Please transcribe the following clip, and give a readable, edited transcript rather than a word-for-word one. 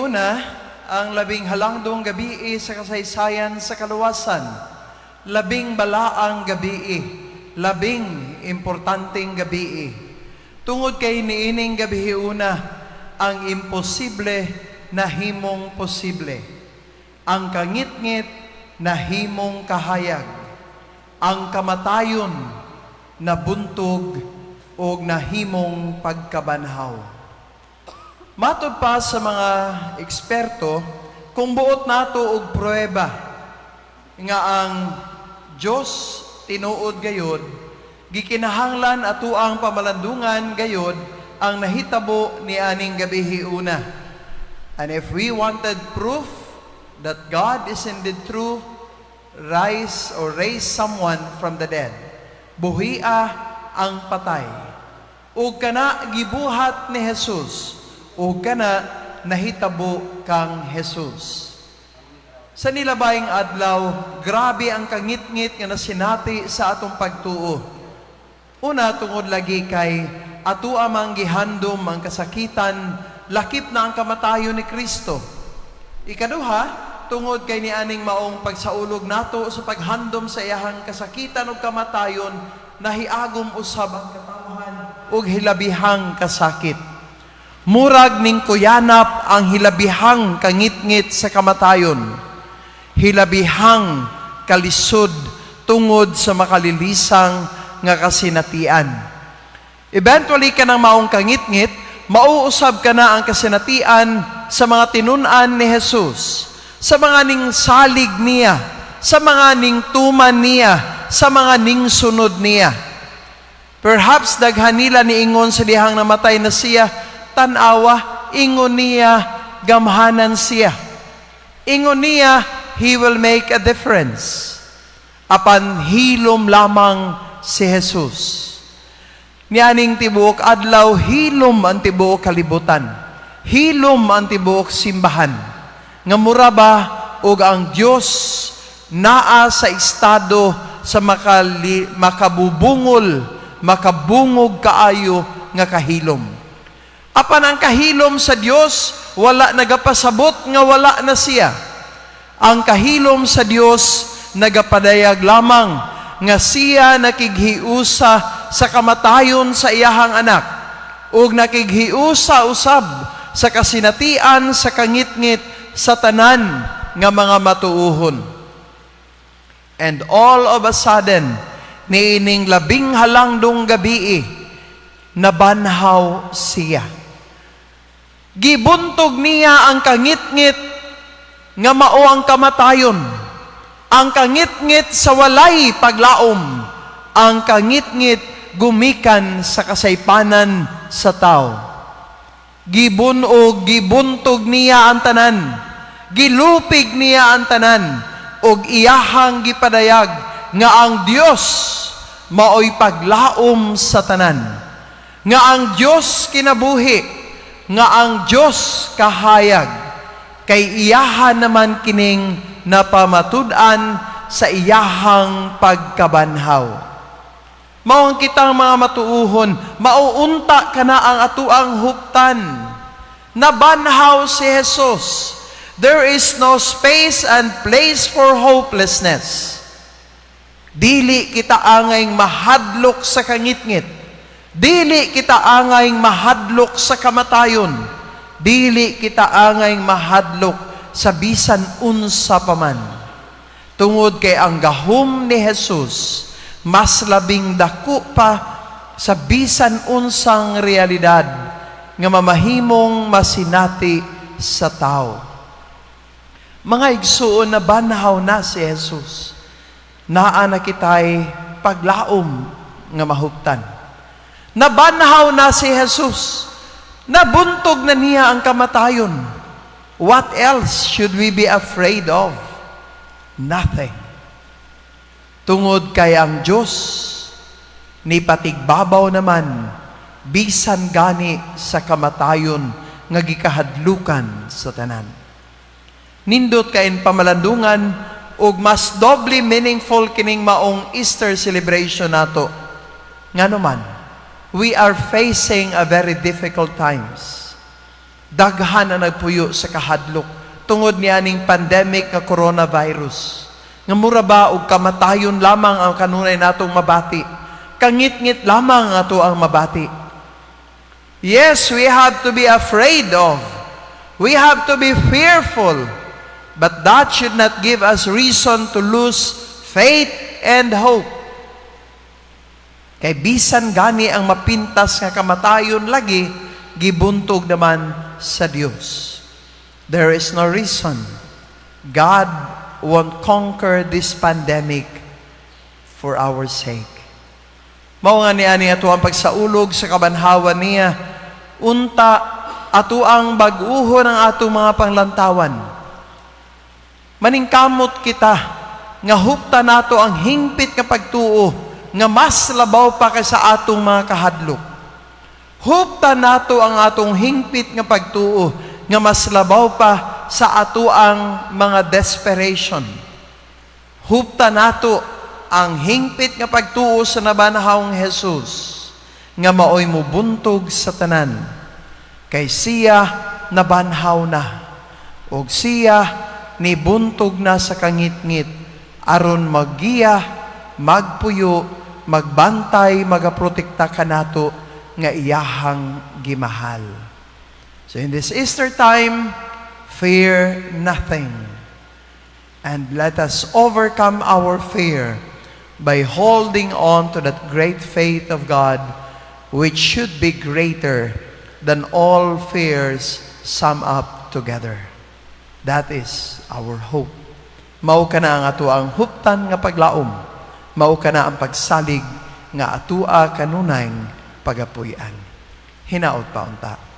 una, ang labing halangdong gabi sa kasaysayan sa kaluwasan. Labing balaang gabi, labing importanteng gabi. Tungod kay niining gabi una, ang imposible na himong posible. Ang kangit-ngit na himong kahayag. Ang kamatayon na buntog o nahimong pagkabanhaw. Matod pa sa mga eksperto, kung buot nato og pruweba nga ang Diyos tinuod gayod, gikinahanglan ato ang pamalandungan gayod ang nahitabo ni aning gabi una. And if we wanted proof that God is indeed true, raise someone from the dead. Buhia ang patay. O kana gibuhat ni Jesus. O kana nahitabo kang Jesus. Sa nilabayng adlaw, grabe ang kangit-ngit nga nasinati sa atong pagtuo. Una, tungod lagi kay ato amang gihandom ang kasakitan, lakip na ang kamatayon ni Kristo. Ikaduha, tungod kay nianing maong pagsaulog nato sa paghandom sa iyahang kasakitan o kamatayon, nahiagom usab ang katawhan o hilabihang kasakit. Murag ning kuyanap ang hilabihang kangit-ngit sa kamatayon. Hilabihang kalisod tungod sa makalilisang nga kasinatian. Eventually ka ng maong kangit-ngit, mauusab ka na ang kasinatian sa mga tinunan ni Jesus, sa mga ning salig niya, sa mga ning tuman niya, sa mga ning sunod niya. Perhaps daghan nila niingon sa dihang namatay na siya, tanawa, ingon niya, gamhanan siya. Ingon niya, He will make a difference. Apan hilom lamang si Jesus. Nianing tibuok adlaw, hilom ang tibuok kalibutan. Hilom ang tibuok simbahan. Nga mura ba, og ang Diyos naa sa estado sa makabubungol, makabungog kaayo nga kahilom. Apan ang kahilom sa Dios wala nagapasabot nga wala na siya. Ang kahilom sa Dios nagapadayag lamang nga siya nakighiusa sa kamatayon sa iyahang anak ug nakighiusa usab sa kasinatian sa kangit-ngit sa tanan nga mga matuuhon. And all of a sudden, niining labing halangdong gabi, nabanhaw siya. Gibuntog niya ang kangit-ngit nga mao ang kamatayon. Ang kangit-ngit sa walay paglaom. Ang kangit-ngit gumikan sa kasaypanan sa tao. Gibuntog niya ang tanan. Gilupig niya ang tanan. Og iyahang gipadayag nga ang Dios maoy paglaom sa tanan. Nga ang Dios kinabuhi. Nga ang Diyos kahayag, kay iyahan naman kining napamatud-an sa iyahang pagkabanhaw. Maong kitang mga matuuhon, mauunta ka na ang atuang huptan. Nabanhaw si Jesus. There is no space and place for hopelessness. Dili kita angay mahadlok sa kangit-ngit. Dili kita angay mahadlok sa kamatayon. Dili kita angay mahadlok sa bisan unsa paman. Tungod kay ang gahom ni Jesus mas labing dako pa sa bisan unsang realidad nga mamahimong masinati sa tao. Mga igsuon na banhaw na si Jesus. Naa na kitay paglaom nga mahuptan. Nabanhaw na si Jesus. Nabuntog na niya ang kamatayon. What else should we be afraid of? Nothing. Tungod kay ang Diyos, ni patigbabaw naman, bisan gani sa kamatayon, nga gikahadlukan sa tanan. Nindot kain pamalandungan, ug mas doubly meaningful kining maong Easter celebration nato. Nga naman, we are facing a very difficult times. Daghan na nagpuyo sa kahadlok tungod ni aning pandemic nga coronavirus. Nga mura ba og kamatayon lamang ang kanunay natong mabati. Kangit-ngit lamang ato ang mabati. Yes, we have to be afraid of. We have to be fearful. But that should not give us reason to lose faith and hope. Kay bisan gani ang mapintas nga kamatayon lagi, gibuntog naman sa Dios. There is no reason God won't conquer this pandemic for our sake. Mao nga niya ato ang pagsaulog sa kabanhawan niya, unta ato ang bag-uhon ang atong mga panglantawan. Maningkamot kita, nga hupta nato ang hingpit nga pagtuo, nga mas labaw pa kaysa atong mga kahadlok. Hupta nato ang atong hingpit nga pagtuo, nga mas labaw pa sa ato ang mga desperation. Hupta nato ang hingpit nga pagtuo sa nabanahawng Jesus, nga maoy mubuntog sa tanan, kay siya nabanhaw na, og siya nibuntog na sa kangit-ngit, aron maggiya, magpuyo, magbantay, magaprotekta kanato nga iyahang gimahal. So in this Easter time, fear nothing. And let us overcome our fear by holding on to that great faith of God, which should be greater than all fears sum up together. That is our hope. Mao ka na ang ato ang huptan nga paglaom. Mao ka na ang pagsalig nga atua kanunay pagapuy-an. Hinaot pa unta.